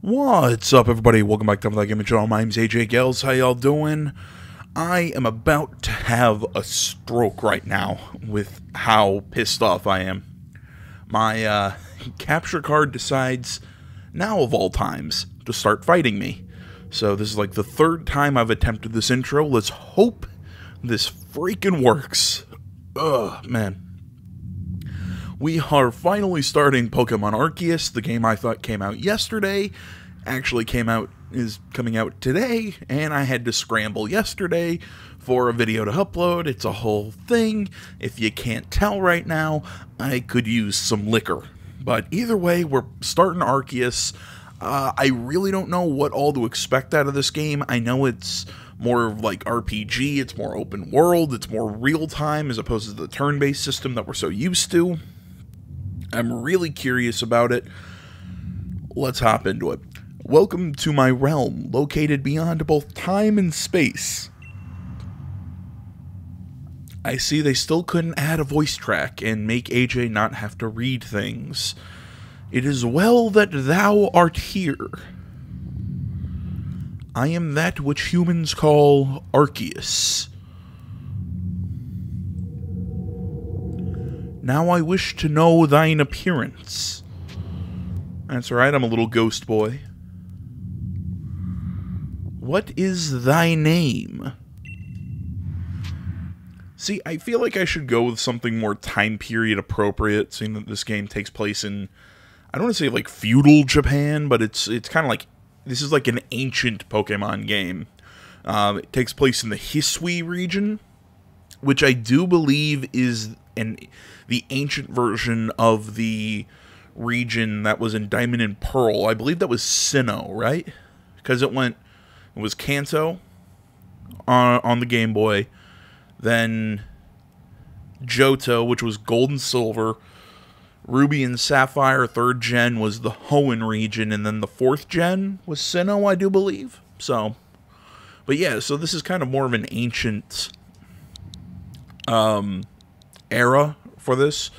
What's up, everybody? Welcome back to the Gaming Channel. My name's AJ Gels. How y'all doing? I am about to have a stroke right now with how pissed off I am. My capture card decides, now of all times, to start fighting me. So this is like the third time I've attempted this intro. Let's hope this freaking works. Ugh, man. We are finally starting Pokemon Arceus, the game I thought came out yesterday, actually is coming out today, and I had to scramble yesterday for a video to upload. It's a whole thing. If you can't tell right now, I could use some liquor. But either way, we're starting Arceus. I really don't know what all to expect out of this game. I know it's more like RPG, it's more open world, it's more real-time as opposed to the turn-based system that we're so used to. I'm really curious about it. Let's hop into it. Welcome to my realm, located beyond both time and space. I see they still couldn't add a voice track and make AJ not have to read things. It is well that thou art here. I am that which humans call Arceus. Now I wish to know thine appearance. That's right, I'm a little ghost boy. What is thy name? See, I feel like I should go with something more time period appropriate, seeing that this game takes place in, I don't want to say like feudal Japan, but it's kind of like, this is like an ancient Pokemon game. It takes place in the Hisui region, which I do believe is the ancient version of the region that was in Diamond and Pearl. I believe that was Sinnoh, right? Because it was Kanto on the Game Boy, then Johto, which was Gold and Silver, Ruby and Sapphire, 3rd gen, was the Hoenn region, and then the 4th gen was Sinnoh, I do believe. So, but yeah, so this is kind of more of an ancient era for this,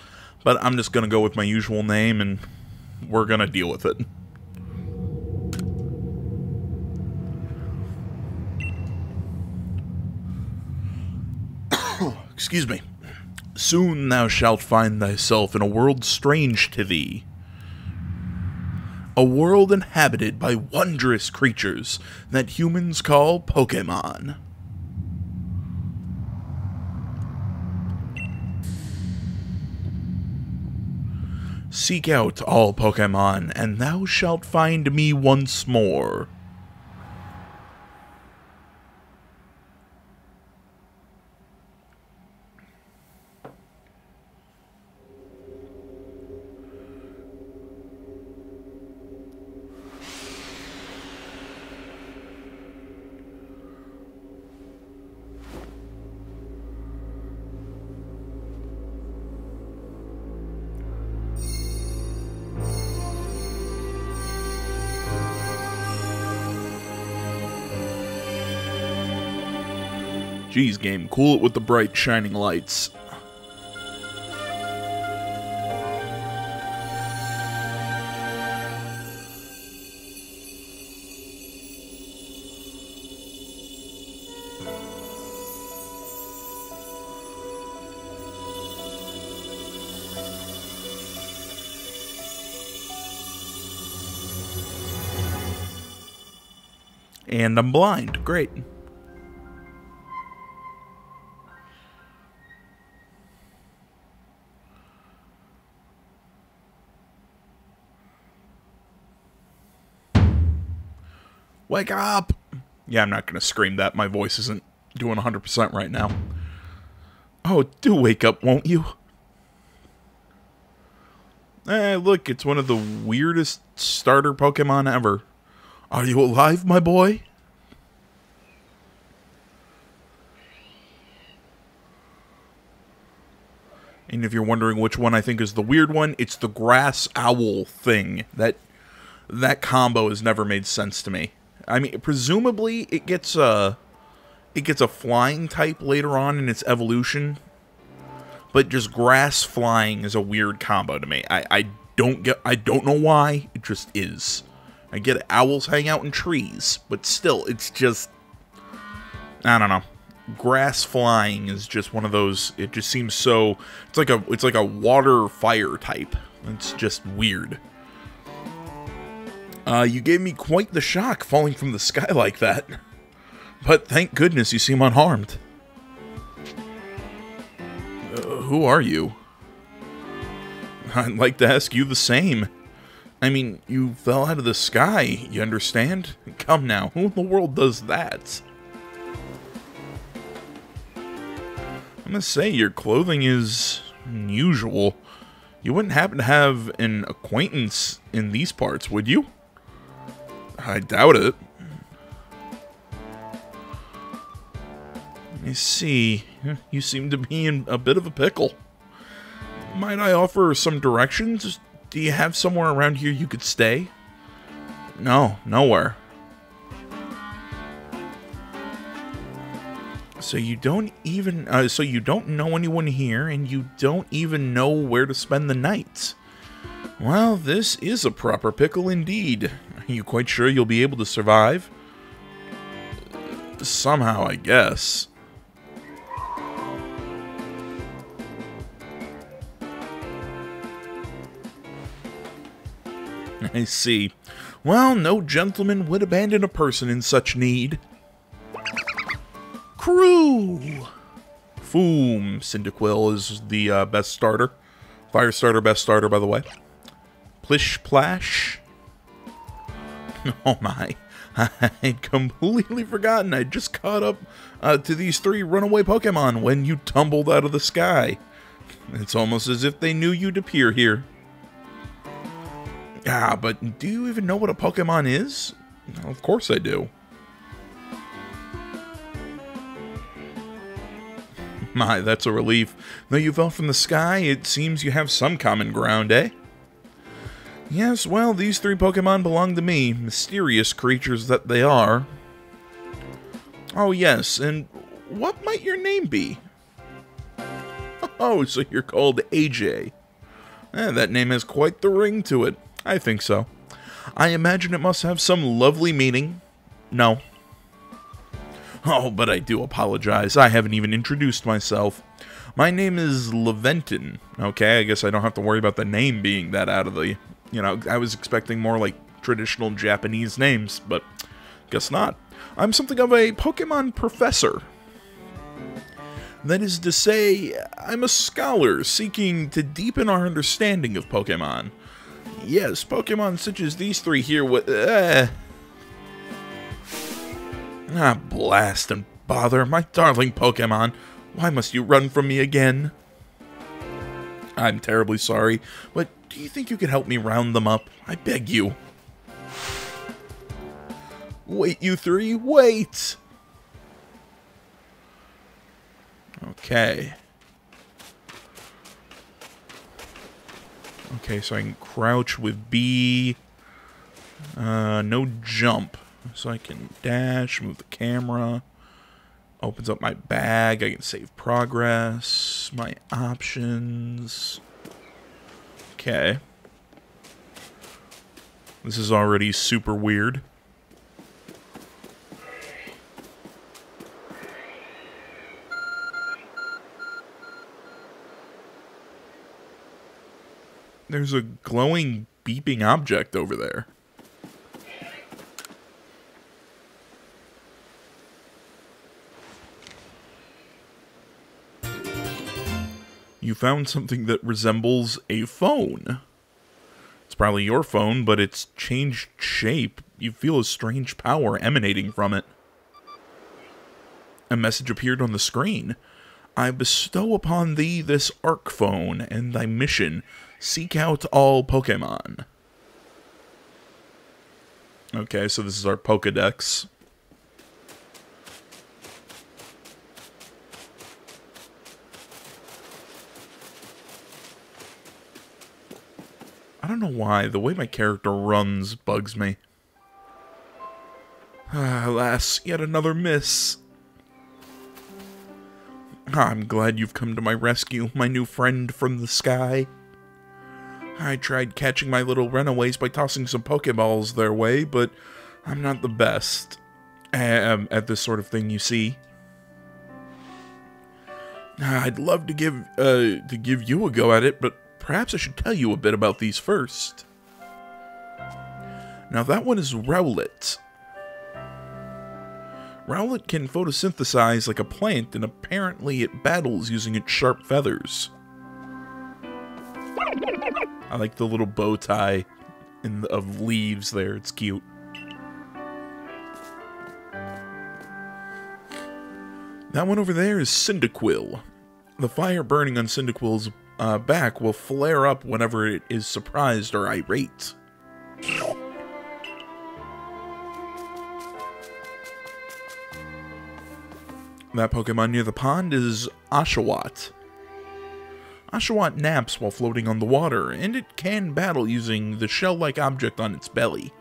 but I'm just gonna go with my usual name and we're gonna deal with it. Excuse me. Soon thou shalt find thyself in a world strange to thee. A world inhabited by wondrous creatures that humans call Pokémon. Seek out all Pokémon, and thou shalt find me once more. Geez, game, cool it with the bright, shining lights. And I'm blind. Great. Wake up! Yeah, I'm not going to scream that. My voice isn't doing 100% right now. Oh, do wake up, won't you? Look, it's one of the weirdest starter Pokemon ever. Are you alive, my boy? And if you're wondering which one I think is the weird one, it's the grass owl thing. That combo has never made sense to me. I mean, presumably it gets a flying type later on in its evolution, but just grass flying is a weird combo to me. I don't know why, it just is. I get it, owls hang out in trees, but still, it's just, I don't know. Grass flying is just one of those, it just seems so, it's like a water fire type. It's just weird. You gave me quite the shock falling from the sky like that. But thank goodness you seem unharmed. Who are you? I'd like to ask you the same. I mean, you fell out of the sky, you understand? Come now, who in the world does that? I must say, your clothing is unusual. You wouldn't happen to have an acquaintance in these parts, would you? I doubt it. Let me see. You seem to be in a bit of a pickle. Might I offer some directions? Do you have somewhere around here you could stay? No, nowhere. So you don't even, so you don't know anyone here, and you don't even know where to spend the night. Well, this is a proper pickle indeed. Are you quite sure you'll be able to survive? Somehow, I guess. I see. Well, no gentleman would abandon a person in such need. Crew! Foom. Cyndaquil is the best starter. Fire starter, best starter, by the way. Plish Plash. Oh my. I'd completely forgotten. I'd just caught up to these 3 runaway Pokemon when you tumbled out of the sky. It's almost as if they knew you'd appear here. Ah, but do you even know what a Pokemon is? Of course I do. My, that's a relief. Though you fell from the sky, it seems you have some common ground, eh? Yes, well, these 3 Pokemon belong to me, mysterious creatures that they are. Oh yes, and what might your name be? Oh, so you're called AJ. That name has quite the ring to it. I think so. I imagine it must have some lovely meaning. No. Oh, but I do apologize. I haven't even introduced myself. My name is Leventon. Okay, I guess I don't have to worry about the name being that out of the... You know, I was expecting more like traditional Japanese names, but guess not. I'm something of a Pokemon professor. That is to say, I'm a scholar seeking to deepen our understanding of Pokemon. Yes, Pokemon such as these 3 here with... Ah, blast and bother, my darling Pokemon. Why must you run from me again? I'm terribly sorry, but do you think you could help me round them up? I beg you. Wait, you 3, wait! Okay. Okay, so I can crouch with B. No jump. So I can dash, move the camera. Opens up my bag. I can save progress. My options. Okay. This is already super weird. There's a glowing, beeping object over there. You found something that resembles a phone. It's probably your phone, but it's changed shape. You feel a strange power emanating from it. A message appeared on the screen. I bestow upon thee this Arc Phone and thy mission. Seek out all Pokemon. Okay, so this is our Pokedex. I don't know why, the way my character runs bugs me. Alas, yet another miss. I'm glad you've come to my rescue, my new friend from the sky. I tried catching my little runaways by tossing some Pokeballs their way, but I'm not the best at this sort of thing, you see. I'd love to give you a go at it, but perhaps I should tell you a bit about these first. Now that one is Rowlet. Rowlet can photosynthesize like a plant, and apparently it battles using its sharp feathers. I like the little bow tie of leaves there, it's cute. That one over there is Cyndaquil. The fire burning on Cyndaquil's back will flare up whenever it is surprised or irate. That Pokemon near the pond is Oshawott. Oshawott naps while floating on the water, and it can battle using the shell-like object on its belly.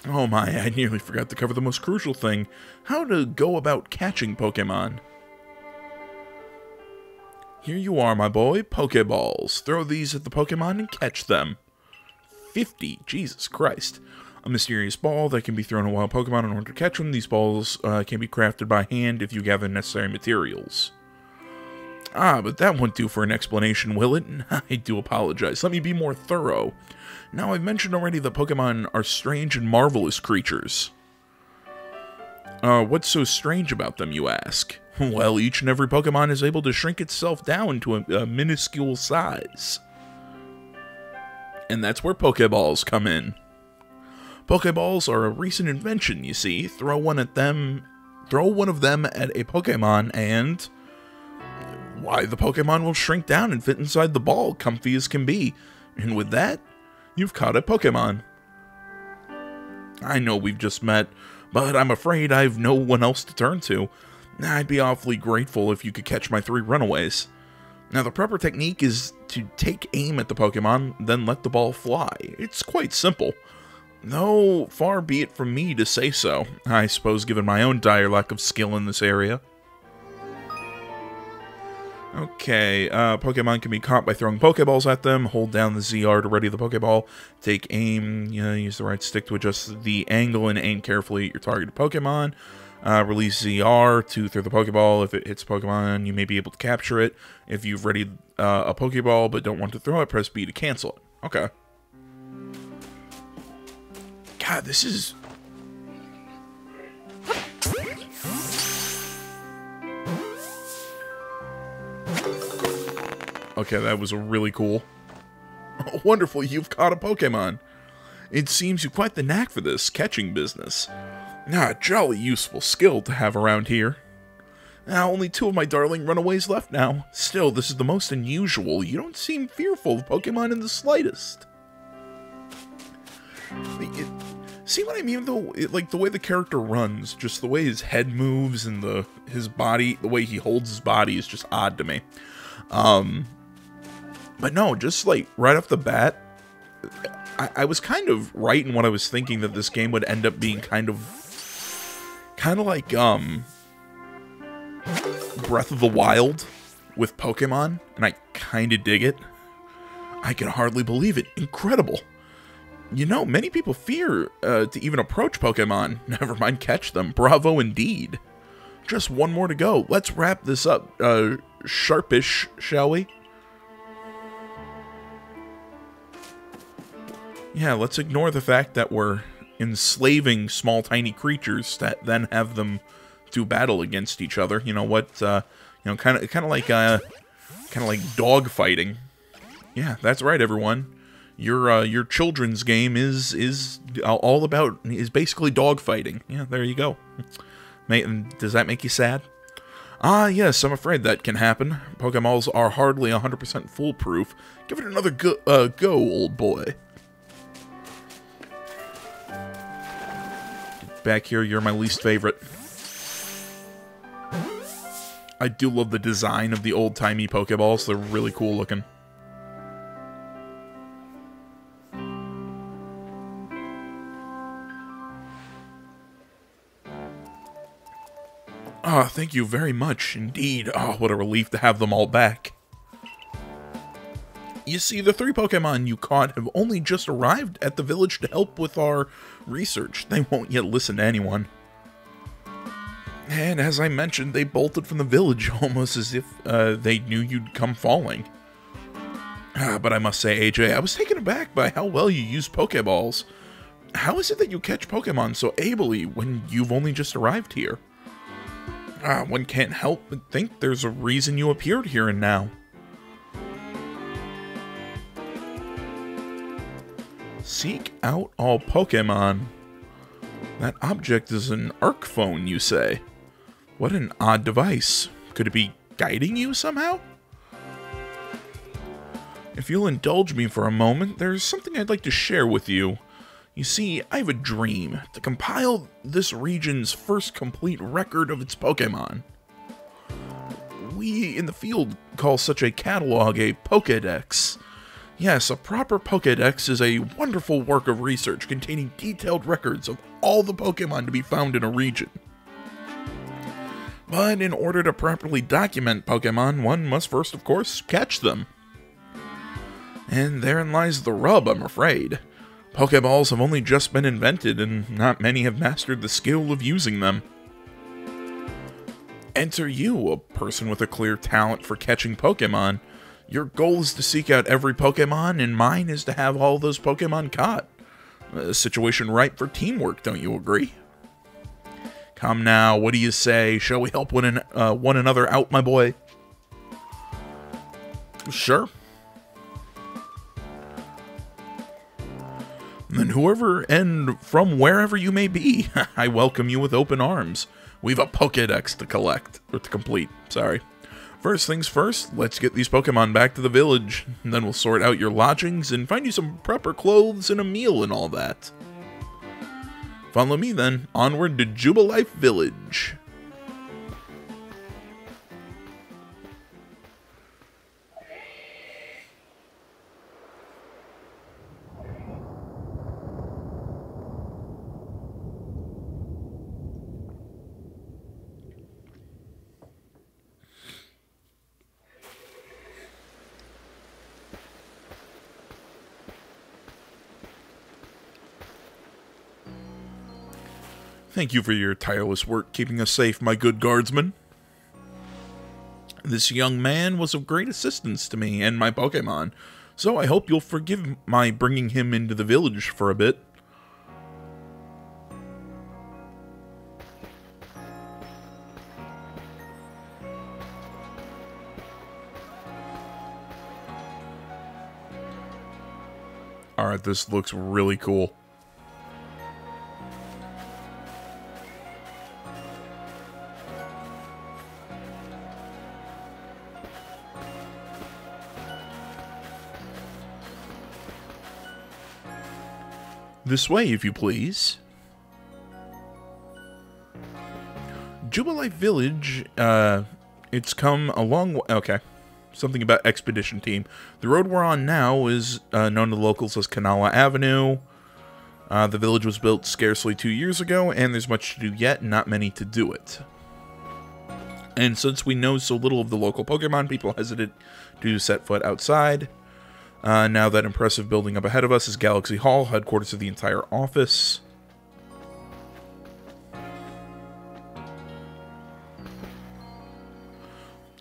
Oh my, I nearly forgot to cover the most crucial thing, how to go about catching Pokemon. Here you are, my boy, Pokeballs. Throw these at the Pokemon and catch them. 50, Jesus Christ. A mysterious ball that can be thrown at wild Pokemon in order to catch them. These balls can be crafted by hand if you gather necessary materials. But that won't do for an explanation, will it? I do apologize. Let me be more thorough. Now, I've mentioned already that Pokemon are strange and marvelous creatures. What's so strange about them, you ask? Well, each and every Pokemon is able to shrink itself down to a minuscule size. And that's where Pokeballs come in. Pokeballs are a recent invention, you see. Throw one of them at a Pokemon and... why, the Pokemon will shrink down and fit inside the ball, comfy as can be. And with that, you've caught a Pokemon. I know we've just met, but I'm afraid I've no one else to turn to. I'd be awfully grateful if you could catch my 3 runaways. Now, the proper technique is to take aim at the Pokemon, then let the ball fly. It's quite simple. Though, far be it from me to say so, I suppose, given my own dire lack of skill in this area. Okay, Pokemon can be caught by throwing Pokeballs at them. Hold down the ZR to ready the Pokeball. Take aim, use the right stick to adjust the angle and aim carefully at your targeted Pokemon. Release ZR to throw the Pokeball. If it hits Pokemon, you may be able to capture it. If you've readied a Pokeball but don't want to throw it, press B to cancel it. Okay. God, this is... okay, that was really cool. Wonderful, you've caught a Pokemon. It seems you've quite the knack for this catching business. Jolly useful skill to have around here. Only 2 of my darling runaways left now. Still, this is the most unusual. You don't seem fearful of Pokemon in the slightest. See what I mean, though? Like, the way the character runs, just the way his head moves and his body, the way he holds his body is just odd to me. But no, just, like, right off the bat, I was kind of right in what I was thinking, that this game would end up being kind of like, Breath of the Wild with Pokemon, and I kind of dig it. I can hardly believe it. Incredible. You know, many people fear to even approach Pokemon, never mind catch them. Bravo indeed. Just one more to go. Let's wrap this up, sharpish, shall we? Yeah, let's ignore the fact that we're enslaving small, tiny creatures that then have them do battle against each other. You know what? Kind of like dog fighting. Yeah, that's right, everyone. Your children's game is basically dog fighting. Yeah, there you go. Does that make you sad? Yes, I'm afraid that can happen. Pokeballs are hardly 100% foolproof. Give it another go, old boy. Get back here, you're my least favorite. I do love the design of the old-timey Pokeballs. They're really cool looking. Thank you very much indeed. What a relief to have them all back. You see, the 3 Pokemon you caught have only just arrived at the village to help with our research. They won't yet listen to anyone. And as I mentioned, they bolted from the village almost as if they knew you'd come falling. But I must say, AJ, I was taken aback by how well you use Pokeballs. How is it that you catch Pokemon so ably when you've only just arrived here? One can't help but think there's a reason you appeared here and now. Seek out all Pokemon. That object is an Arc phone, you say? What an odd device. Could it be guiding you somehow? If you'll indulge me for a moment, there's something I'd like to share with you. You see, I have a dream to compile this region's first complete record of its Pokemon. We in the field call such a catalog a Pokédex. Yes, a proper Pokédex is a wonderful work of research containing detailed records of all the Pokemon to be found in a region. But in order to properly document Pokemon, one must first, of course, catch them. And therein lies the rub, I'm afraid. Pokeballs have only just been invented, and not many have mastered the skill of using them. Enter you, a person with a clear talent for catching Pokemon. Your goal is to seek out every Pokemon, and mine is to have all those Pokemon caught. A situation ripe for teamwork, don't you agree? Come now, what do you say? Shall we help one another out, my boy? Sure. Then whoever and from wherever you may be, I welcome you with open arms. We've a Pokédex to complete, sorry. First things first, let's get these Pokemon back to the village. And then we'll sort out your lodgings and find you some proper clothes and a meal and all that. Follow me then, onward to Jubilife Village. Thank you for your tireless work keeping us safe, my good guardsman. This young man was of great assistance to me and my Pokemon, so I hope you'll forgive my bringing him into the village for a bit. Alright, this looks really cool. This way, if you please. Jubilife Village, it's come a long way. Okay. Something about Expedition Team. The road we're on now is known to the locals as Kanala Avenue. The village was built scarcely 2 years ago, and there's much to do yet, and not many to do it. And since we know so little of the local Pokemon, people hesitate to set foot outside. Now that impressive building up ahead of us is Galaxy Hall, headquarters of the entire office.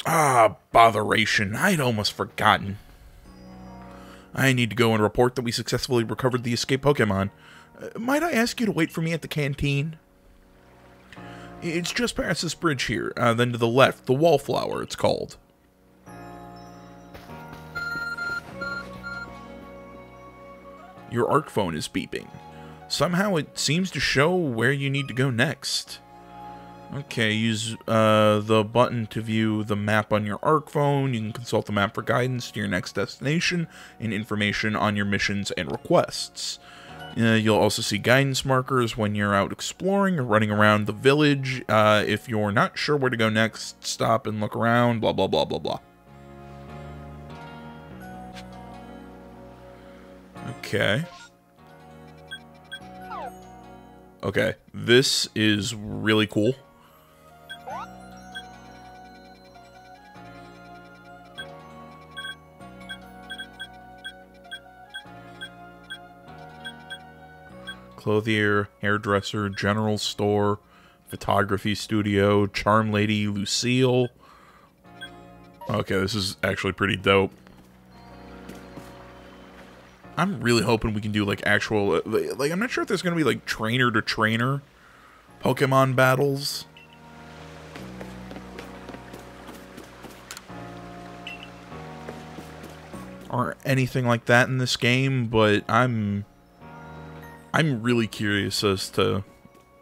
Ah, botheration. I'd almost forgotten. I need to go and report that we successfully recovered the escaped Pokemon. Might I ask you to wait for me at the canteen? It's just past this bridge here, then to the left, the Wallflower, it's called. Your Arc phone is beeping. Somehow it seems to show where you need to go next. Okay, use the button to view the map on your Arc phone. You can consult the map for guidance to your next destination and information on your missions and requests. You'll also see guidance markers when you're out exploring or running around the village. If you're not sure where to go next, stop and look around, blah, blah, blah, blah, blah. Okay. Okay, this is really cool. clothier, hairdresser, general store, photography studio, charm lady, Lucille. Okay, this is actually pretty dope. I'm really hoping we can do, like, actual... Like, I'm not sure if there's going to be, like, trainer-to-trainer Pokemon battles. Or anything like that in this game, but I'm really curious as to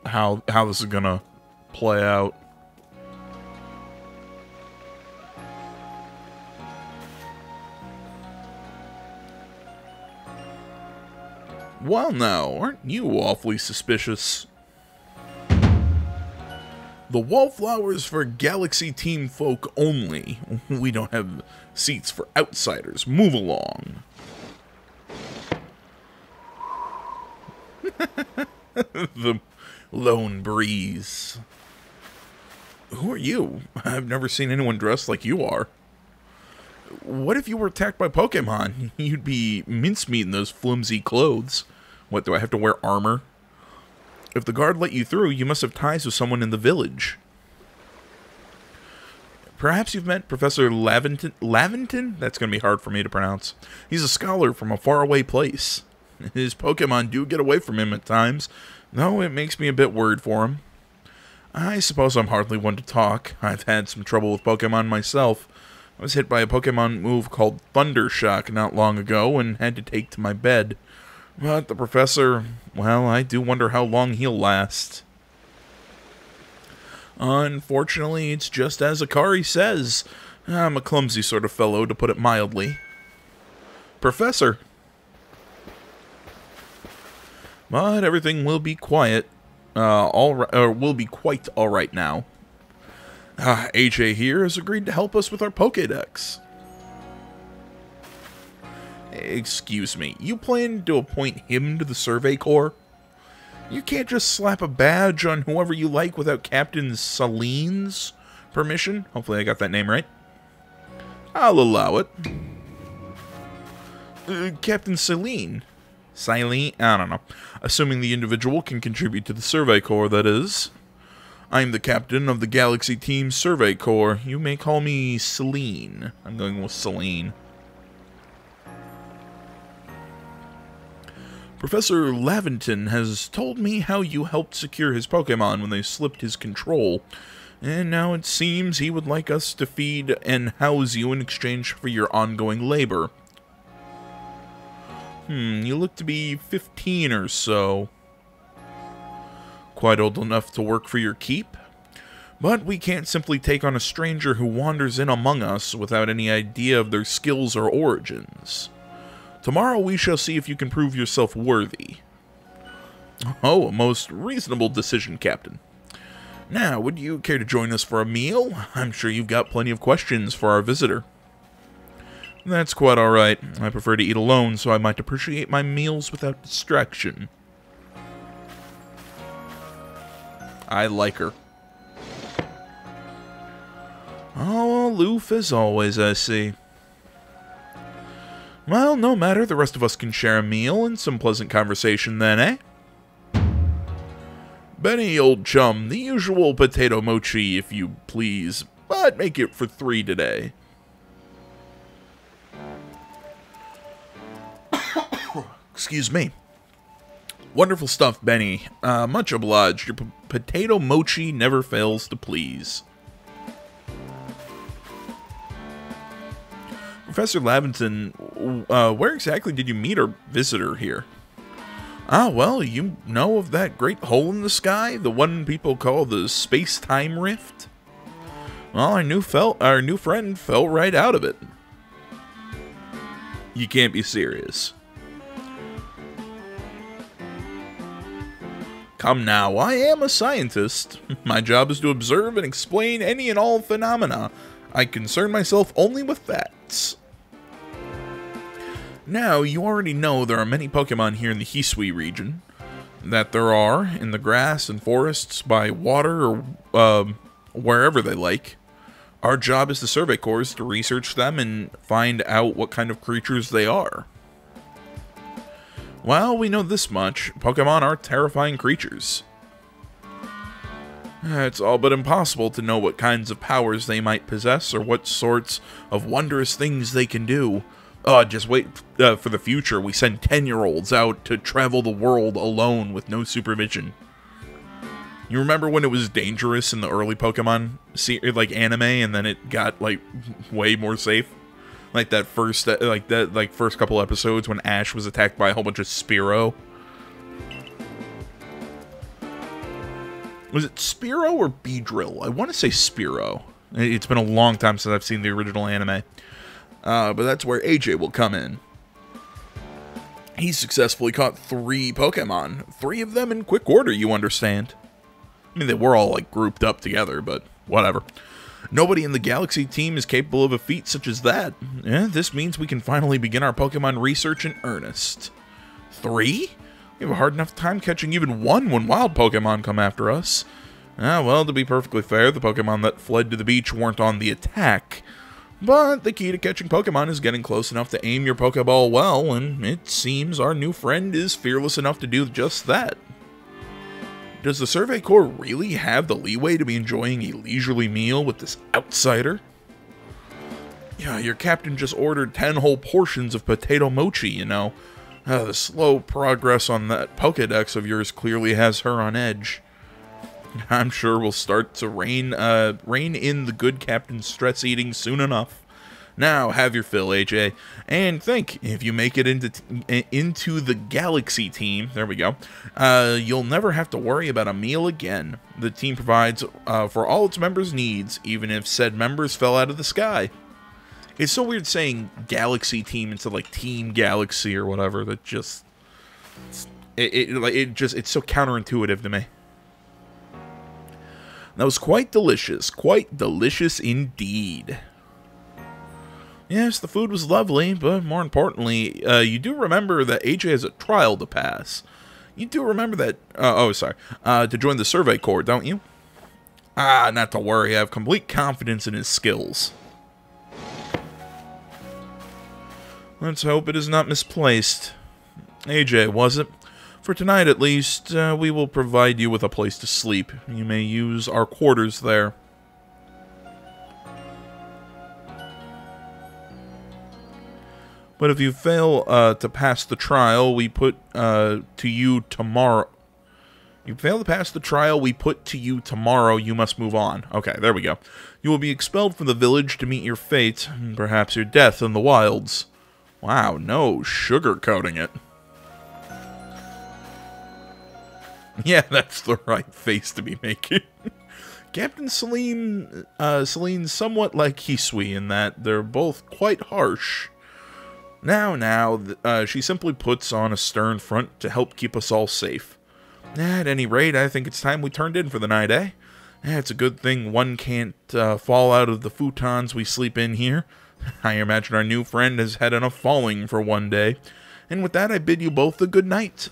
how this is going to play out. Well, now, aren't you awfully suspicious? The wallflowers for Galaxy Team folk only. We don't have seats for outsiders. Move along. The lone breeze. Who are you? I've never seen anyone dressed like you are. What if you were attacked by Pokemon? You'd be mincemeat in those flimsy clothes. What, do I have to wear armor? If the guard let you through, you must have ties with someone in the village. Perhaps you've met Professor Laventon? Laventon? That's going to be hard for me to pronounce. He's a scholar from a faraway place. His Pokemon do get away from him at times, though it makes me a bit worried for him. I suppose I'm hardly one to talk. I've had some trouble with Pokemon myself. I was hit by a Pokemon move called Thunder Shock not long ago and had to take to my bed. But the professor, well, I do wonder how long he'll last. Unfortunately, it's just as Akari says. I'm a clumsy sort of fellow, to put it mildly. Professor. But everything will be quiet. Will be quite alright now. AJ here has agreed to help us with our Pokédex. Excuse me, you plan to appoint him to the Survey Corps? You can't just slap a badge on whoever you like without Captain Celine's permission? Hopefully I got that name right. I'll allow it. Captain Celine? Celine? I don't know. Assuming the individual can contribute to the Survey Corps, that is. I'm the captain of the Galaxy Team Survey Corps. You may call me Celine. I'm going with Celine. Professor Laventon has told me how you helped secure his Pokemon when they slipped his control, and now it seems he would like us to feed and house you in exchange for your ongoing labor. You look to be 15 or so. Quite old enough to work for your keep? But we can't simply take on a stranger who wanders in among us without any idea of their skills or origins. Tomorrow we shall see if you can prove yourself worthy. Oh, a most reasonable decision, Captain. Now, would you care to join us for a meal? I'm sure you've got plenty of questions for our visitor. That's quite alright. I prefer to eat alone, so I might appreciate my meals without distraction. I like her. Oh, aloof as always, I see. Well, no matter, the rest of us can share a meal and some pleasant conversation then, eh? Benny, old chum, the usual potato mochi, if you please, but make it for 3 today. Excuse me. Wonderful stuff, Benny. Much obliged. Your potato mochi never fails to please. Professor Laventon, where exactly did you meet our visitor here? Ah, well, you know of that great hole in the sky? The one people call the space-time rift? Well, our new friend fell right out of it. You can't be serious. Come now, I am a scientist. My job is to observe and explain any and all phenomena. I concern myself only with facts. Now, you already know there are many Pokemon here in the Hisui region. That there are in the grass and forests, by water, or wherever they like. Our job as the Survey Corps is to research them and find out what kind of creatures they are. Well, we know this much. Pokemon are terrifying creatures. It's all but impossible to know what kinds of powers they might possess or what sorts of wondrous things they can do. Just wait for the future. We send 10-year-olds out to travel the world alone with no supervision. You remember when it was dangerous in the early Pokemon like anime, and then it got like way more safe? Like that first first couple episodes when Ash was attacked by a whole bunch of Spearow. Was it Spearow or Beedrill? I want to say Spearow. It's been a long time since I've seen the original anime. But that's where AJ will come in. He successfully caught 3 Pokemon. 3 of them in quick order, you understand. I mean, they were all, like, grouped up together, but whatever. Nobody in the Galaxy team is capable of a feat such as that. This means we can finally begin our Pokemon research in earnest. 3? We have a hard enough time catching even 1 when wild Pokemon come after us. Well, to be perfectly fair, the Pokemon that fled to the beach weren't on the attack. But the key to catching Pokemon is getting close enough to aim your Pokeball well, and it seems our new friend is fearless enough to do just that. Does the Survey Corps really have the leeway to be enjoying a leisurely meal with this outsider? Yeah, your captain just ordered 10 whole portions of potato mochi, you know. The slow progress on that Pokedex of yours clearly has her on edge. I'm sure we'll start to rein in the good captain's stress eating soon enough. Now, have your fill, AJ. And think, if you make it into the Galaxy team, there we go, you'll never have to worry about a meal again. The team provides for all its members' needs, even if said members fell out of the sky. It's so weird saying Galaxy team instead of like Team Galaxy or whatever. That just it's so counterintuitive to me. That was quite delicious indeed. Yes, the food was lovely, but more importantly, you do remember that AJ has a trial to pass. You do remember that, to join the Survey Corps, don't you? Not to worry, I have complete confidence in his skills. Let's hope it is not misplaced. AJ, was it? For tonight, at least, we will provide you with a place to sleep. You may use our quarters there. But if you fail to pass the trial, we put to you tomorrow. You fail to pass the trial we put to you tomorrow, you must move on. Okay, there we go. You will be expelled from the village to meet your fate, and perhaps your death in the wilds. Wow, no sugarcoating it. Yeah, that's the right face to be making. Captain Celine's somewhat like Hisui in that they're both quite harsh. Now, she simply puts on a stern front to help keep us all safe. At any rate, I think it's time we turned in for the night, eh? It's a good thing one can't fall out of the futons we sleep in here. I imagine our new friend has had enough falling for one day. And with that, I bid you both a good night.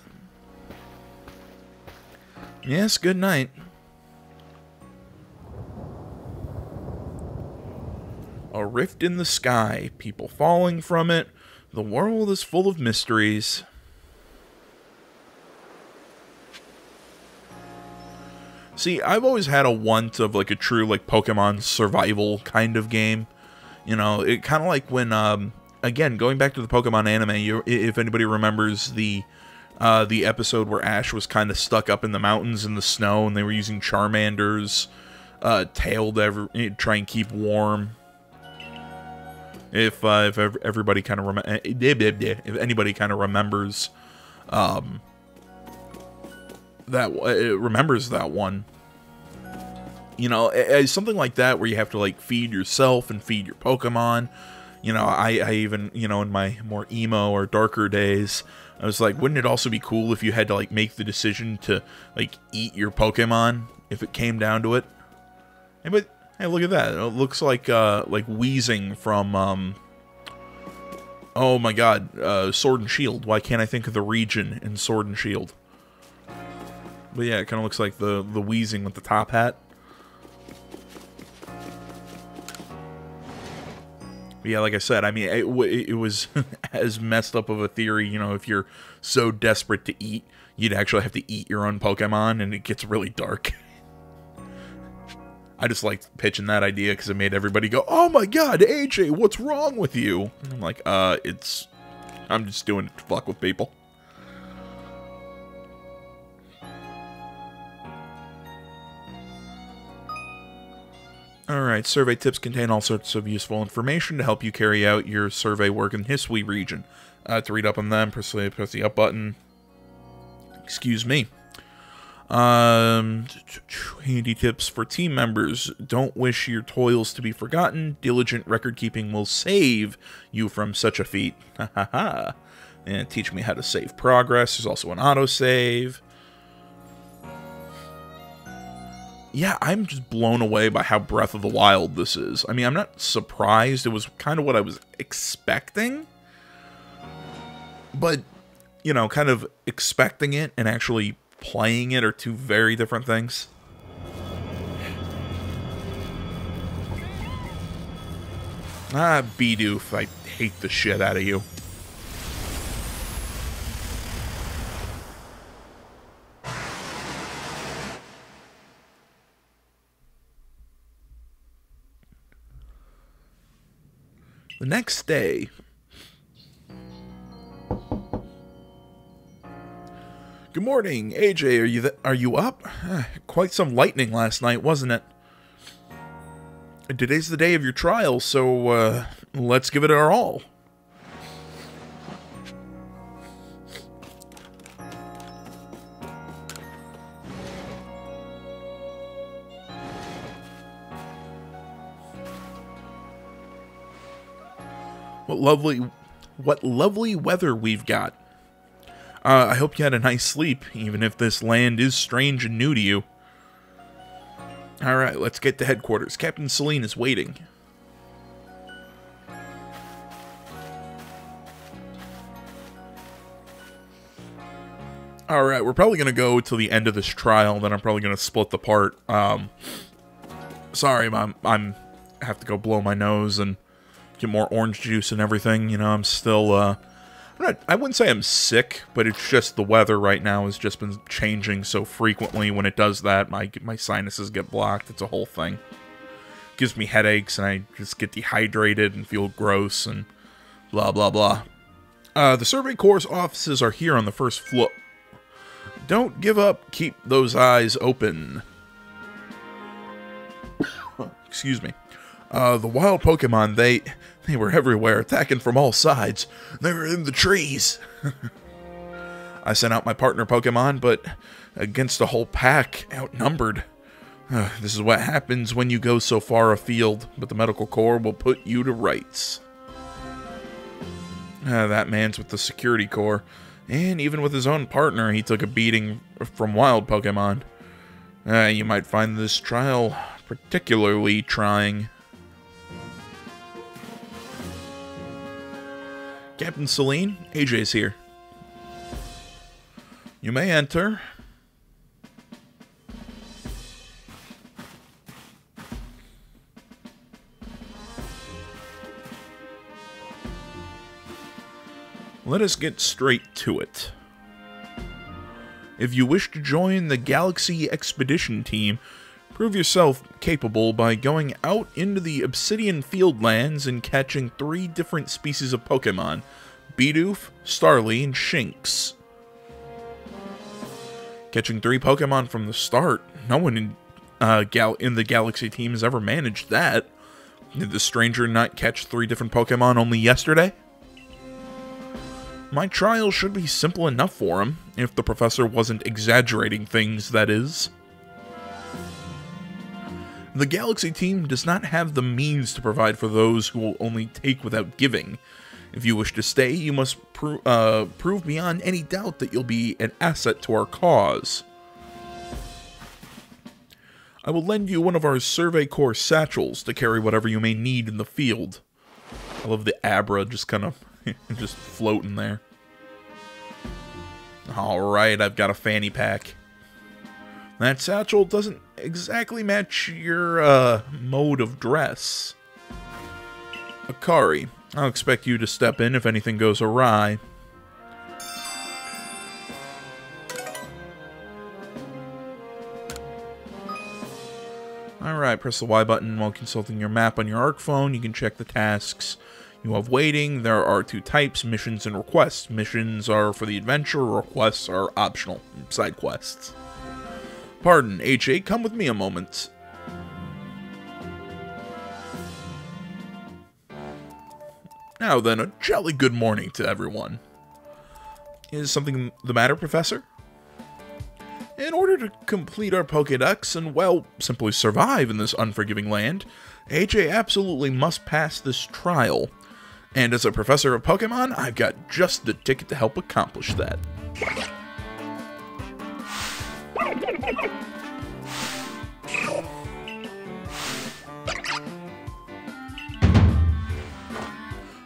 Yes, good night. A rift in the sky, people falling from it. The world is full of mysteries. See, I've always had a want of like a true like Pokemon survival kind of game. You know, it kind of like when, again, going back to the Pokemon anime, if anybody remembers the episode where Ash was kind of stuck up in the mountains in the snow, and they were using Charmander's tail to try and keep warm. If everybody kind of if anybody kind of remembers that one. You know, something like that where you have to, like, feed yourself and feed your Pokemon. You know, I even, you know, in my more emo or darker days, I was like, wouldn't it also be cool if you had to, like, make the decision to, like, eat your Pokemon if it came down to it? Hey, but, hey, look at that. It looks like Wheezing from, oh my god, Sword and Shield. Why can't I think of the region in Sword and Shield? But yeah, it kind of looks like the Wheezing with the top hat. But yeah, like I said, I mean, it was as messed up of a theory, you know, if you're so desperate to eat, you'd actually have to eat your own Pokemon, and it gets really dark. I just liked pitching that idea because it made everybody go, "Oh my god, AJ, what's wrong with you?" And I'm like, I'm just doing it to fuck with people. Alright, survey tips contain all sorts of useful information to help you carry out your survey work in Hisui region. To read up on them, press the up button. Excuse me. Handy tips for team members. Don't wish your toils to be forgotten. Diligent record keeping will save you from such a feat. Ha ha ha. And teach me how to save progress. There's also an autosave. Yeah, I'm just blown away by how Breath of the Wild this is. I mean, I'm not surprised. It was kind of what I was expecting. But, you know, kind of expecting it and actually playing it are two very different things. Ah, Bidoof, I hate the shit out of you. The next day... Good morning, AJ, are you up? Quite some lightning last night, wasn't it? Today's the day of your trial, so, let's give it our all. What lovely weather we've got. I hope you had a nice sleep, even if this land is strange and new to you. Alright, let's get to headquarters. Captain Celine is waiting. Alright, we're probably going to go till the end of this trial, then I'm probably going to split the part. Sorry, Mom, I have to go blow my nose and get more orange juice and everything. You know, I'm still, I wouldn't say I'm sick, but it's just the weather right now has just been changing so frequently. When it does that, my sinuses get blocked. It's a whole thing. Gives me headaches, and I just get dehydrated and feel gross and blah, blah, blah. The Survey Corps offices are here on the first floor. Don't give up. Keep those eyes open. Excuse me. The wild Pokemon, they were everywhere, attacking from all sides. They were in the trees. I sent out my partner Pokemon, but against a whole pack, outnumbered. This is what happens when you go so far afield, but the Medical Corps will put you to rights. That man's with the Security Corps, and even with his own partner, he took a beating from wild Pokemon. You might find this trial particularly trying. Captain Celine, AJ's here. You may enter. Let us get straight to it. If you wish to join the Galaxy Expedition Team, prove yourself capable by going out into the Obsidian Fieldlands and catching 3 different species of Pokemon: Bidoof, Starly, and Shinx. Catching 3 Pokemon from the start. No one in the Galaxy team has ever managed that. Did the stranger not catch 3 different Pokemon only yesterday? My trial should be simple enough for him, if the professor wasn't exaggerating things, that is. The Galaxy team does not have the means to provide for those who will only take without giving. If you wish to stay, you must prove beyond any doubt that you'll be an asset to our cause. I will lend you one of our Survey Corps satchels to carry whatever you may need in the field. I love the Abra just kind of just floating there. Alright, I've got a fanny pack. That satchel doesn't exactly match your mode of dress. Akari, I'll expect you to step in if anything goes awry. Alright, press the Y button while consulting your map on your ARC phone. You can check the tasks you have waiting. There are two types, missions and requests. Missions are for the adventure, requests are optional, side quests. Pardon, HA, come with me a moment. Now then, a jolly good morning to everyone. Is something the matter, Professor? In order to complete our Pokédex and, well, simply survive in this unforgiving land, AJ absolutely must pass this trial. And as a professor of Pokemon, I've got just the ticket to help accomplish that.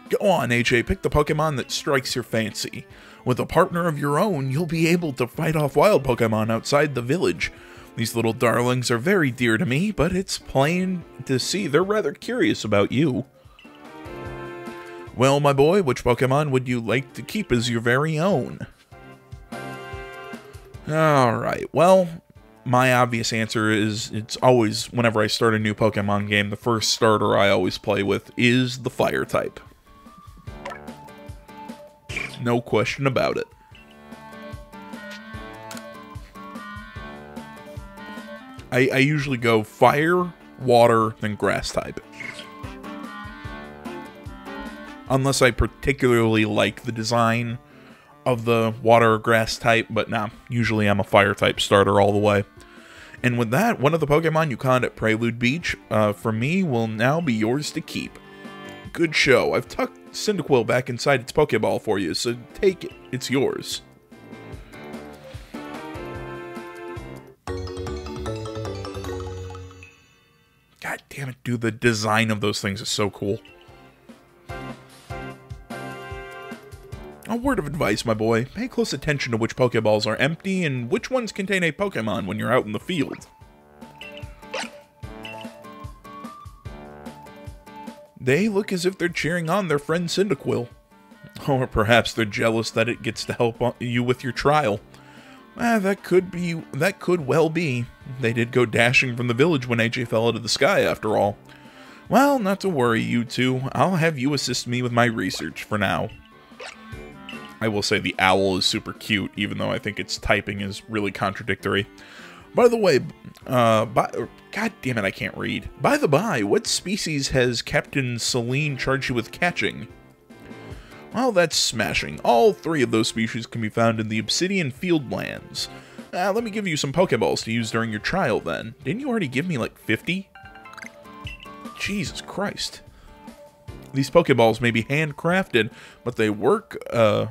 Go on, AJ, pick the Pokemon that strikes your fancy. With a partner of your own, you'll be able to fight off wild Pokemon outside the village. These little darlings are very dear to me, but it's plain to see they're rather curious about you. Well, my boy, which Pokemon would you like to keep as your very own? Alright, well, my obvious answer is, it's always, whenever I start a new Pokemon game, the first starter I always play with is the Fire type. No question about it. I usually go fire, water, then grass type. Unless I particularly like the design of the water or grass type, but nah, usually I'm a fire type starter all the way. And with that, one of the Pokemon you caught at Prelude Beach, for me, will now be yours to keep. Good show. I've tucked Cyndaquil back inside its Pokeball for you, so take it. It's yours. God damn it, dude. The design of those things is so cool. A word of advice, my boy. Pay close attention to which Pokeballs are empty and which ones contain a Pokemon when you're out in the field. They look as if they're cheering on their friend Cyndaquil. Or perhaps they're jealous that it gets to help you with your trial. That could well be. They did go dashing from the village when AJ fell out of the sky, after all. Well, not to worry, you two. I'll have you assist me with my research for now. I will say the owl is super cute, even though I think its typing is really contradictory. By the way, God damn it, I can't read. By the by, what species has Captain Celine charged you with catching? Well, that's smashing. All three of those species can be found in the Obsidian Fieldlands. Let me give you some Pokeballs to use during your trial, then. Didn't you already give me, like, 50? Jesus Christ. These Pokeballs may be handcrafted, but they work a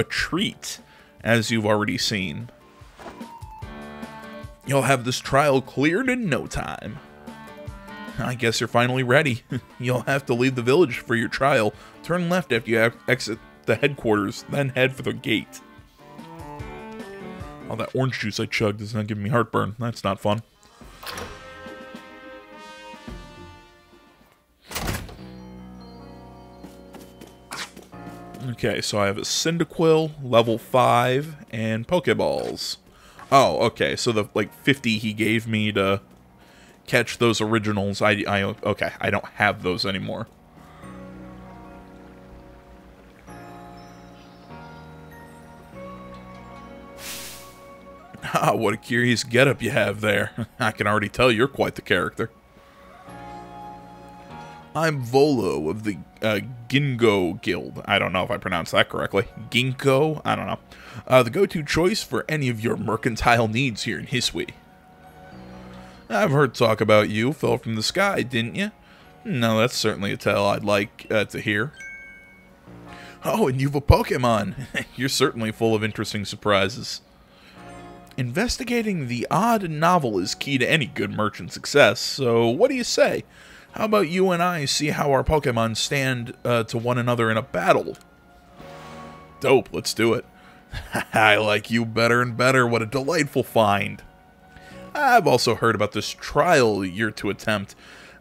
treat, as you've already seen. You'll have this trial cleared in no time. I guess you're finally ready. You'll have to leave the village for your trial. Turn left after you exit the headquarters, then head for the gate. All that orange juice I chugged is not giving me heartburn. That's not fun. Okay, so I have a Cyndaquil, level 5, and Pokeballs. Oh, okay, so the, like, 50 he gave me to catch those originals, okay, I don't have those anymore. Ah, what a curious getup you have there. I can already tell you're quite the character. I'm Volo of the Ginkgo Guild. I don't know if I pronounced that correctly. Ginkgo? I don't know. The go-to choice for any of your mercantile needs here in Hisui. I've heard talk about you. Fell from the sky, didn't you? No, that's certainly a tale I'd like to hear. Oh, and you've a Pokemon. You're certainly full of interesting surprises. Investigating the odd and novel is key to any good merchant success, so what do you say? How about you and I see how our Pokemon stand to one another in a battle? Dope, let's do it. I like you better and better. What a delightful find. I've also heard about this trial you're to attempt.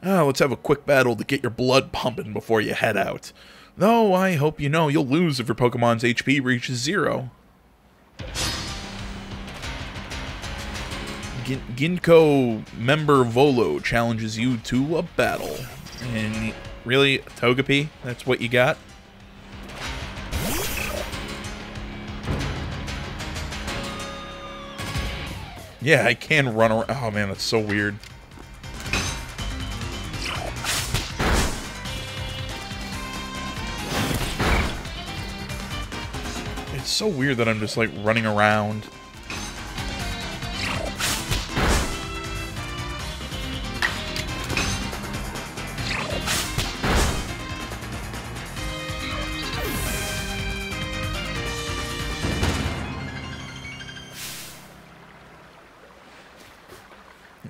Let's have a quick battle to get your blood pumping before you head out. Though I hope you know you'll lose if your Pokemon's HP reaches 0. Ginkgo member Volo challenges you to a battle. And really, Togepi? That's what you got? Yeah, I can run around. Oh man, that's so weird. It's so weird that I'm just like running around.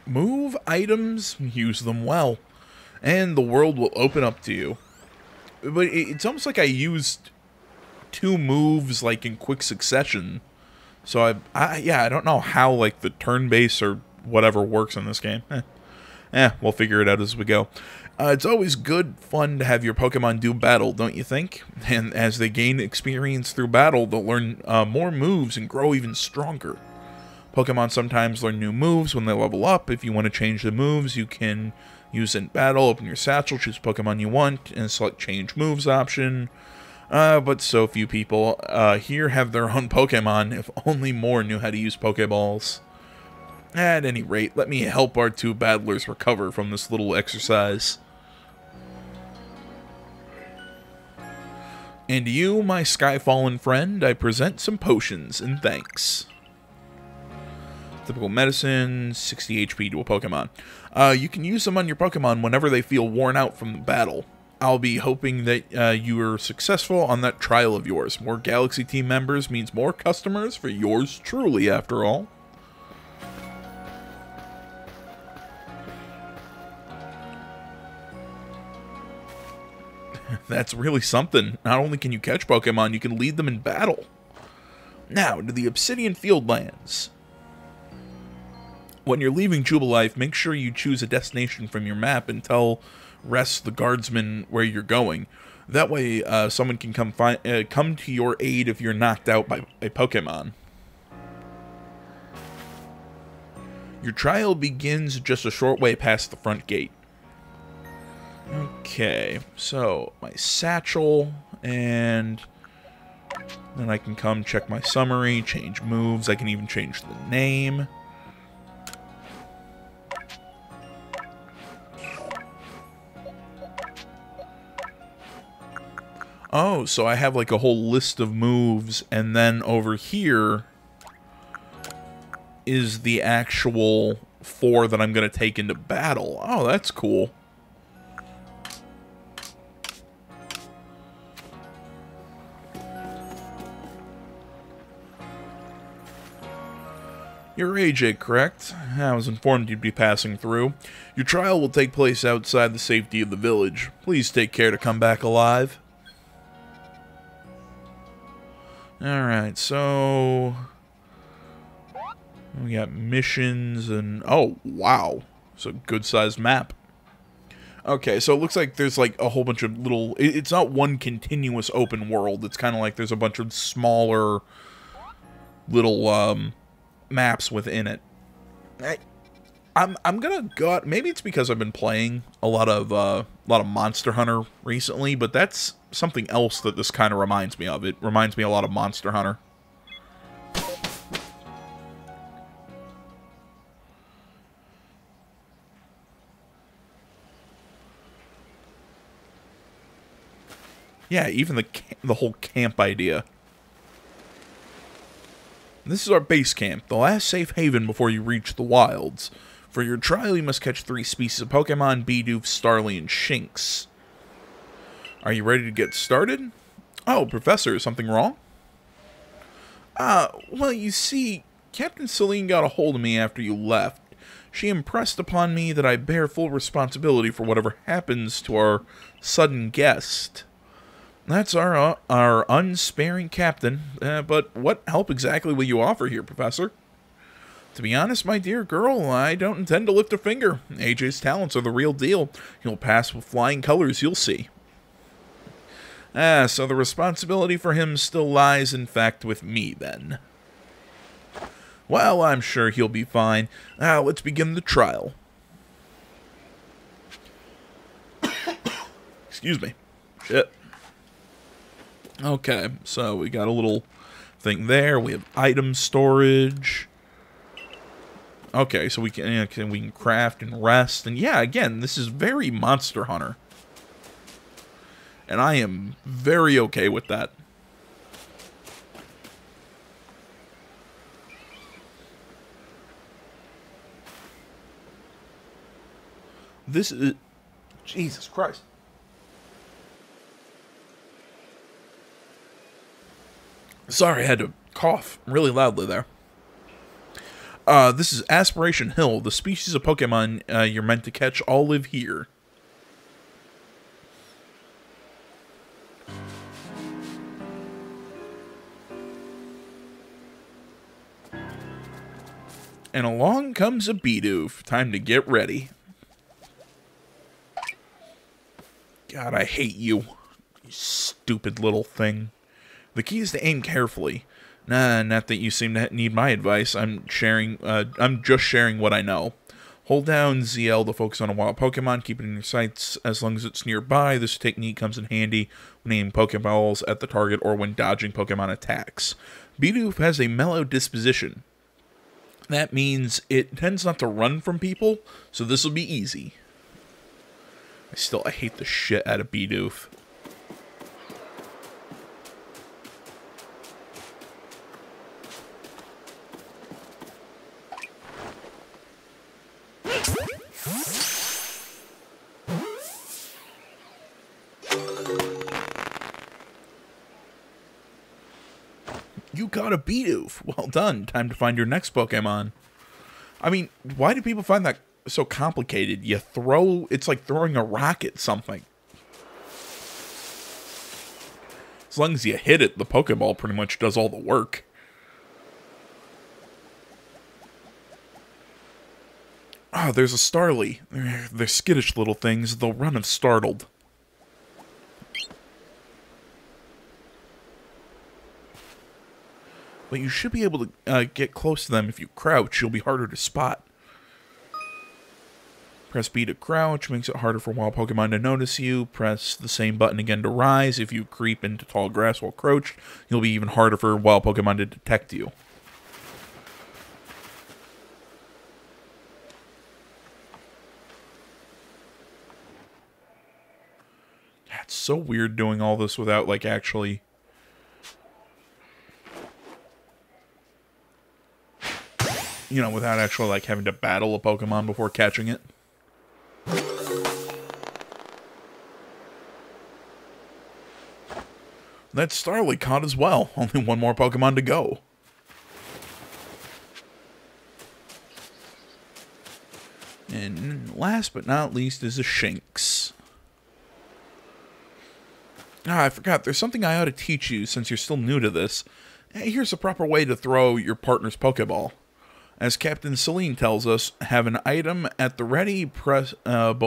Move items, use them well, and the world will open up to you. But it's almost like I used 2 moves like in quick succession. So I don't know how like the turn base or whatever works in this game. We'll figure it out as we go. It's always good fun to have your Pokemon do battle, don't you think? And as they gain experience through battle, they'll learn more moves and grow even stronger. Pokemon sometimes learn new moves when they level up. If you want to change the moves, you can use it in battle, open your satchel, choose Pokemon you want, and select change moves option. But so few people here have their own Pokemon. If only more knew how to use Pokeballs. At any rate, let me help our 2 battlers recover from this little exercise. And to you, my Skyfallen friend, I present some potions in thanks. Typical medicine, 60 HP to a Pokemon. You can use them on your Pokemon whenever they feel worn out from the battle. I'll be hoping that you are successful on that trial of yours. More Galaxy team members means more customers for yours truly, after all. That's really something. Not only can you catch Pokemon, you can lead them in battle. Now, to the Obsidian Fieldlands. When you're leaving Jubilife, make sure you choose a destination from your map and tell Rest the guardsman where you're going. That way, someone can come to your aid if you're knocked out by a Pokemon. Your trial begins just a short way past the front gate. Okay, so my satchel, and then I can come check my summary, change moves. I can even change the name. Oh, so I have like a whole list of moves, and then over here is the actual 4 that I'm going to take into battle. Oh, that's cool. You're AJ, correct? I was informed you'd be passing through. Your trial will take place outside the safety of the village. Please take care to come back alive. Alright, so we got missions and... oh, wow. It's a good-sized map. Okay, so it looks like there's like a whole bunch of little... it's not one continuous open world. It's kind of like there's a bunch of smaller little maps within it. I'm gonna go out... maybe it's because I've been playing a lot of Monster Hunter recently, but that's something else that this kind of reminds me of. It reminds me a lot of Monster Hunter. Yeah, even the whole camp idea. This is our base camp, the last safe haven before you reach the wilds. For your trial, you must catch 3 species of Pokemon: Bidoof, Starly, and Shinx. Are you ready to get started? Oh, Professor, is something wrong? Well, you see, Captain Celine got a hold of me after you left. She impressed upon me that I bear full responsibility for whatever happens to our sudden guest. That's our unsparing captain, but what help exactly will you offer here, Professor? To be honest, my dear girl, I don't intend to lift a finger. AJ's talents are the real deal. He'll pass with flying colors, you'll see. So the responsibility for him still lies, in fact, with me, then. Well, I'm sure he'll be fine. Let's begin the trial. Excuse me. Shit. Okay, so we got a little thing there. We have item storage. Okay, so we can craft and rest. And yeah, again, this is very Monster Hunter. And I am very okay with that. This is... Jesus Christ. Sorry, I had to cough really loudly there. This is Aspiration Hill. The species of Pokemon you're meant to catch all live here. And along comes a Bidoof. Time to get ready. God, I hate you. You stupid little thing. The key is to aim carefully. Nah, not that you seem to need my advice. I'm just sharing what I know. Hold down ZL to focus on a wild Pokemon. Keep it in your sights as long as it's nearby. This technique comes in handy when aiming Pokeballs at the target or when dodging Pokemon attacks. Bidoof has a mellow disposition. That means it tends not to run from people, so this will be easy. I hate the shit out of Bidoof. You got a Bidoof. Well done. Time to find your next Pokemon. I mean, why do people find that so complicated? It's like throwing a rock at something. As long as you hit it, the Pokeball pretty much does all the work. Ah, there's a Starly. They're skittish little things. They'll run if startled. But you should be able to get close to them if you crouch. You'll be harder to spot. Press B to crouch, makes it harder for wild Pokemon to notice you. Press the same button again to rise. If you creep into tall grass while crouched, you'll be even harder for wild Pokemon to detect you. It's so weird doing all this without, like, actually... You know, without actually, like, having to battle a Pokemon before catching it. That's Starly caught as well. Only one more Pokemon to go. And last but not least is a Shinx. Ah, I forgot. There's something I ought to teach you since you're still new to this. Here's a proper way to throw your partner's Pokeball. As Captain Celine tells us, have an item at the ready, but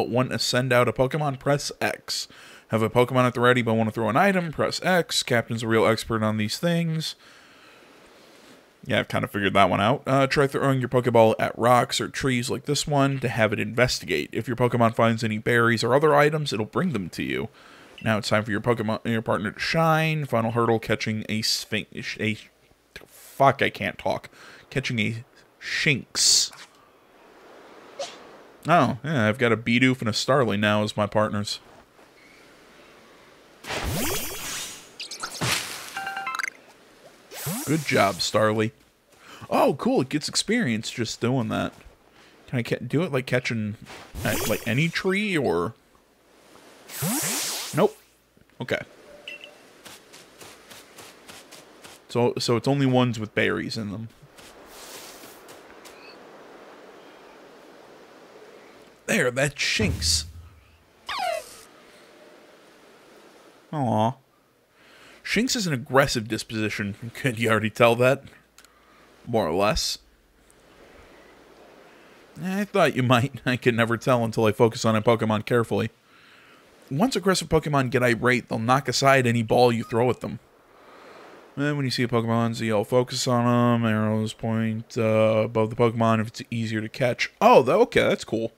want to send out a Pokemon, press X. Have a Pokemon at the ready, but want to throw an item, press X. Captain's a real expert on these things. Yeah, I've kind of figured that one out. Try throwing your Pokeball at rocks or trees like this one to have it investigate. If your Pokemon finds any berries or other items, it'll bring them to you. Now it's time for your partner to shine. Final hurdle, catching a fuck, I can't talk. Catching a Shinx. Oh, yeah, I've got a Bidoof and a Starly now as my partners. Good job, Starly. Oh, cool, it gets experience just doing that. Can I do it like catching at, like, any tree, or... Nope. Okay. So it's only ones with berries in them. There, that's Shinx. Aw. Shinx has an aggressive disposition. Could you already tell that? More or less. I thought you might. I could never tell until I focus on a Pokemon carefully. Once aggressive Pokemon get irate, they'll knock aside any ball you throw at them. And when you see a Pokemon, you'll focus on them. Arrows point above the Pokemon if it's easier to catch. Oh, okay, that's cool.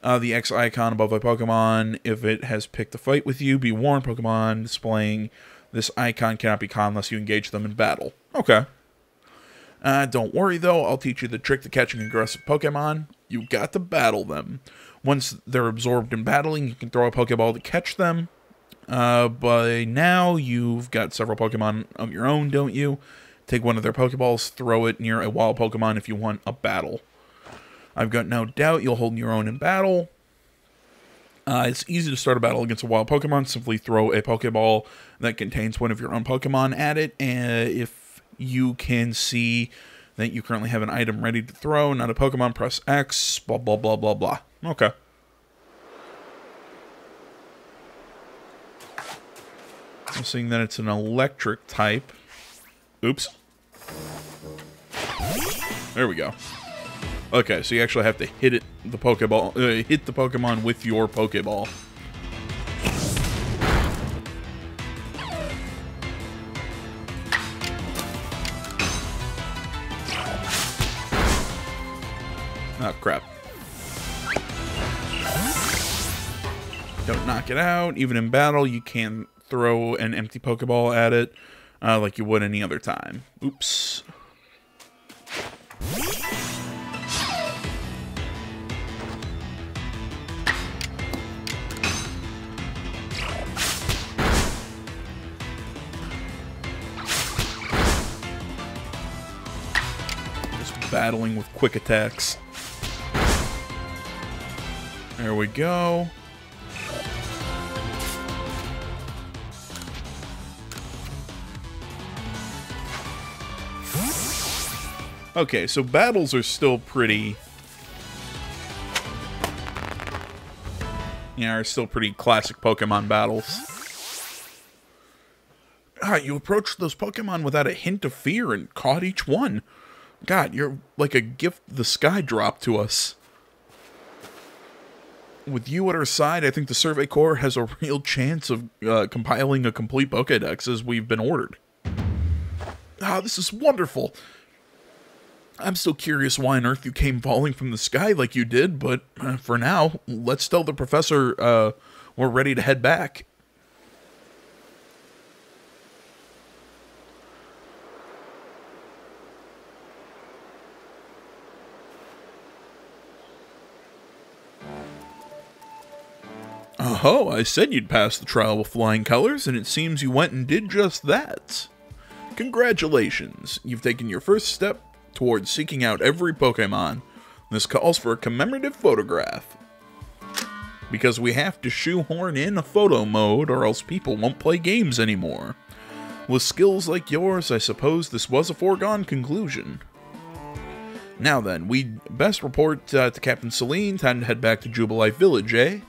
The X icon above a Pokemon, if it has picked a fight with you, be warned, Pokemon displaying this icon cannot be caught unless you engage them in battle. Okay. Don't worry, though. I'll teach you the trick to catching aggressive Pokemon. You've got to battle them. Once they're absorbed in battling, you can throw a Pokeball to catch them. By now, you've got several Pokemon of your own, don't you? Take one of their Pokeballs, throw it near a wild Pokemon if you want a battle. I've got no doubt you'll hold your own in battle. It's easy to start a battle against a wild Pokemon. Simply throw a Pokeball that contains one of your own Pokemon at it, and if you can see that you currently have an item ready to throw, not a Pokemon, press X, blah, blah, blah, blah, blah. Okay. I'm seeing that it's an electric type. Oops. There we go. Okay, so you actually have to hit the Pokeball, hit the Pokemon with your Pokeball. Oh, crap. Don't knock it out. Even in battle, you can throw an empty Pokeball at it like you would any other time. Oops. Just battling with quick attacks. There we go. Okay, so battles are still pretty... Yeah, are still pretty classic Pokemon battles. God, you approached those Pokemon without a hint of fear and caught each one. God, you're like a gift the sky dropped to us. With you at our side, I think the Survey Corps has a real chance of compiling a complete Pokédex as we've been ordered. Ah, this is wonderful. I'm still curious why on earth you came falling from the sky like you did, but for now, let's tell the professor we're ready to head back. Oh, I said you'd pass the trial with flying colors, and it seems you went and did just that. Congratulations, you've taken your first step towards seeking out every Pokemon. This calls for a commemorative photograph. Because we have to shoehorn in a photo mode or else people won't play games anymore. With skills like yours, I suppose this was a foregone conclusion. Now then, we'd best report to Captain Celine. Time to head back to Jubilife Village, eh?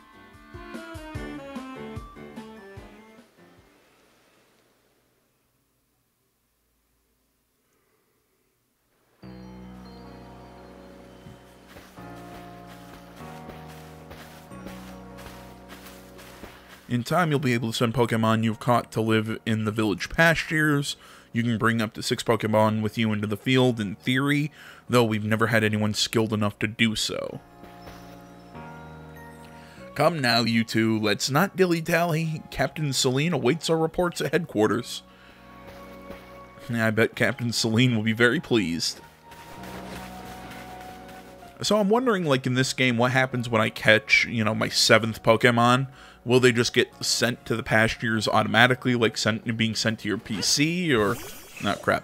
In time, you'll be able to send Pokemon you've caught to live in the village pastures. You can bring up to 6 Pokemon with you into the field, in theory, though we've never had anyone skilled enough to do so. Come now, you two, let's not dilly-dally. Captain Celine awaits our reports at headquarters. I bet Captain Celine will be very pleased. So I'm wondering, like, in this game, what happens when I catch, you know, my 7th Pokemon? Will they just get sent to the pastures automatically, like being sent to your PC, or... Oh, crap.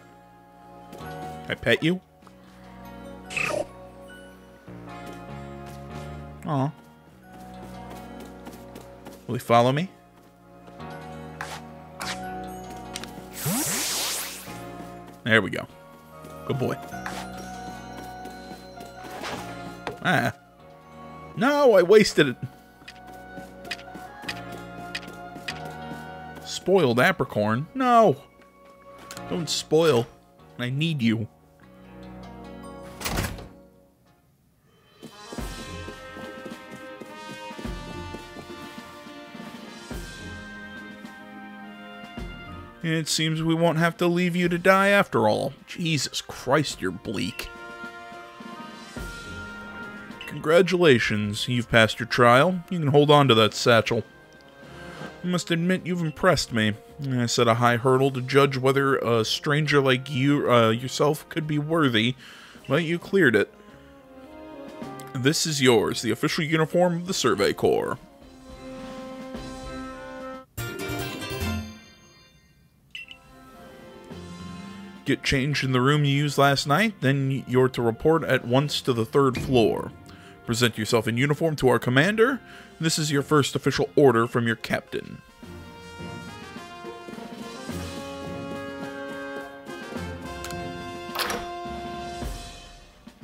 I pet you? Aw. Will he follow me? There we go. Good boy. Ah. No, I wasted it. Spoiled apricorn? No. Don't spoil. I need you. It seems we won't have to leave you to die after all. Jesus Christ, you're bleak. Congratulations, you've passed your trial. You can hold on to that satchel. I must admit, you've impressed me. I set a high hurdle to judge whether a stranger like you yourself could be worthy, but you cleared it. This is yours, the official uniform of the Survey Corps. Get changed in the room you used last night, then you're to report at once to the 3rd floor. Present yourself in uniform to our commander. This is your first official order from your captain.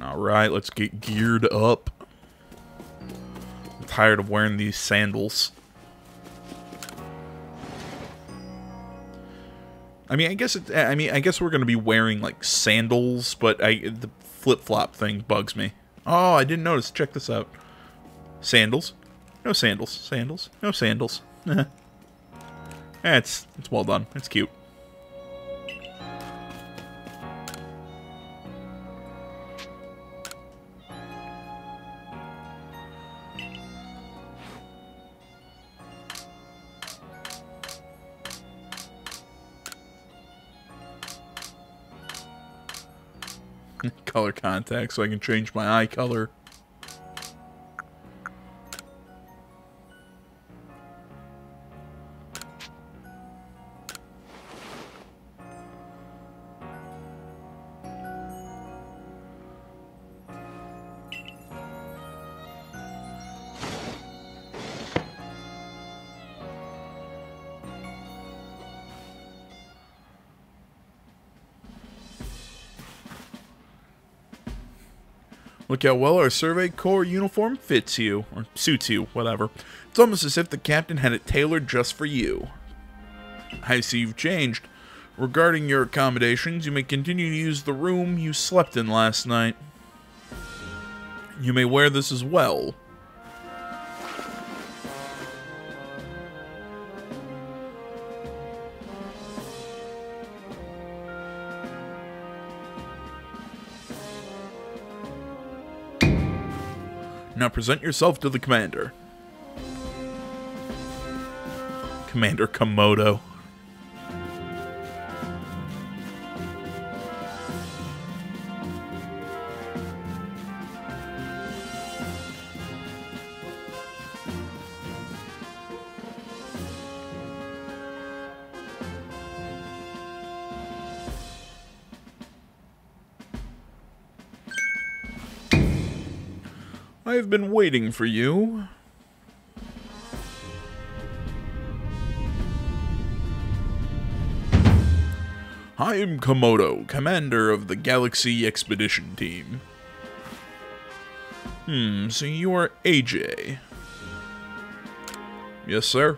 Alright, let's get geared up. I'm tired of wearing these sandals. I guess we're gonna be wearing like sandals, but the flip-flop thing bugs me. Oh, I didn't notice. Check this out. Sandals. No sandals. Sandals. No sandals. It's well done. It's cute. Color contact so I can change my eye color. Look how well our Survey Corps uniform fits you, or suits you, whatever. It's almost as if the captain had it tailored just for you. I see you've changed. Regarding your accommodations, you may continue to use the room you slept in last night. You may wear this as well. Now present yourself to the commander. Commander Komodo. I've been waiting for you. I am Komodo, commander of the Galaxy Expedition Team. So you are AJ. Yes, sir.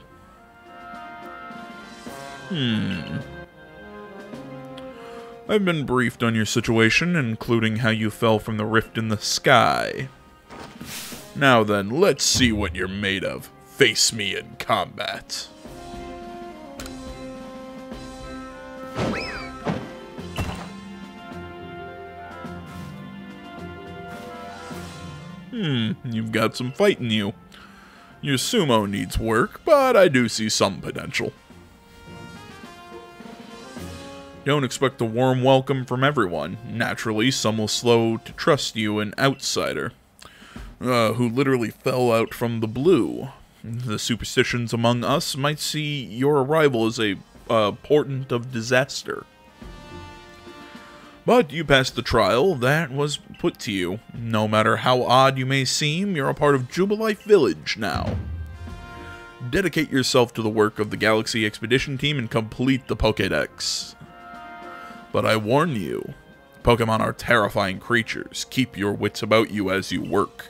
I've been briefed on your situation, including how you fell from the rift in the sky. Now then, let's see what you're made of. Face me in combat. You've got some fight in you. Your sumo needs work, but I do see some potential. Don't expect a warm welcome from everyone. Naturally, some will slow to trust you, an outsider. Who literally fell out from the blue. The superstitions among us might see your arrival as a portent of disaster. But you passed the trial that was put to you. No matter how odd you may seem, you're a part of Jubilife Village now. Dedicate yourself to the work of the Galaxy Expedition Team and complete the Pokédex. But I warn you, Pokemon are terrifying creatures. Keep your wits about you as you work.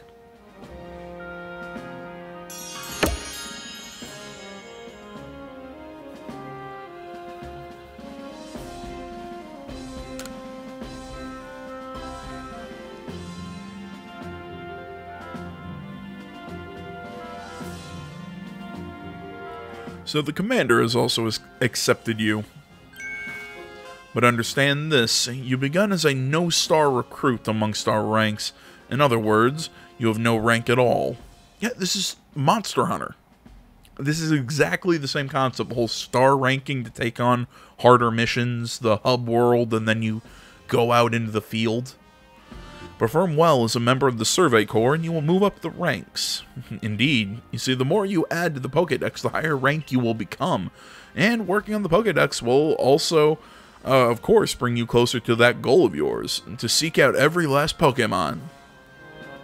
So the commander has also accepted you. But understand this, you begun as a no-star recruit amongst our ranks. In other words, you have no rank at all. Yeah, this is Monster Hunter. This is exactly the same concept, the whole star ranking to take on harder missions, the hub world, and then you go out into the field. Perform well as a member of the Survey Corps, and you will move up the ranks. Indeed, you see, the more you add to the Pokédex, the higher rank you will become. And working on the Pokédex will also, of course, bring you closer to that goal of yours, to seek out every last Pokémon.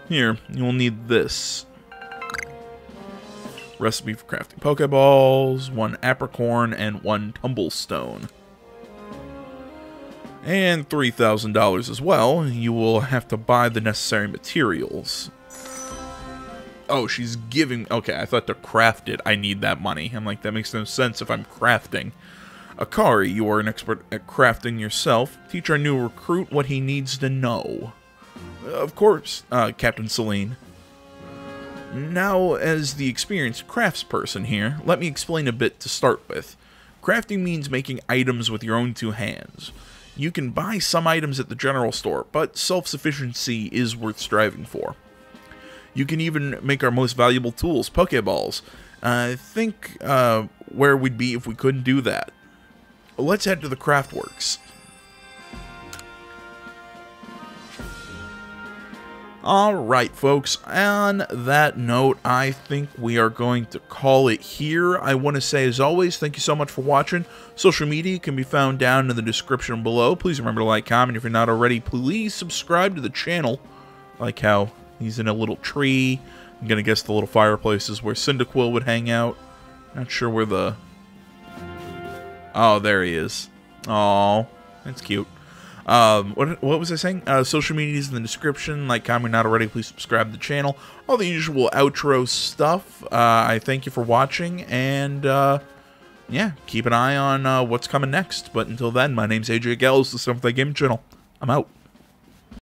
Here, you will need this. Recipe for crafting Pokeballs, 1 apricorn, and 1 tumblestone. And $3,000 as well. You will have to buy the necessary materials. Oh, she's giving... Okay, I thought to craft it, I need that money. I'm like, that makes no sense if I'm crafting. Akari, you are an expert at crafting yourself. Teach our new recruit what he needs to know. Of course, Captain Celine. Now, as the experienced craftsperson here, let me explain a bit to start with. Crafting means making items with your own 2 hands. You can buy some items at the general store, but self-sufficiency is worth striving for. You can even make our most valuable tools, Pokeballs. Think where we'd be if we couldn't do that. Let's head to the Craftworks. Alright, folks, on that note, I think we are going to call it here. I want to say, as always, thank you so much for watching. Social media can be found down in the description below. Please remember to like, comment. If you're not already, please subscribe to the channel. Like how he's in a little tree. I'm going to guess the little fireplace is where Cyndaquil would hang out. Not sure where the... Oh, there he is. Oh, that's cute. What was I saying? Social media is in the description. Like, comment, not already, please subscribe to the channel. All the usual outro stuff. I thank you for watching, and, yeah, keep an eye on, what's coming next. But until then, my name's AJ Gels, the Stuff That Game channel. I'm out.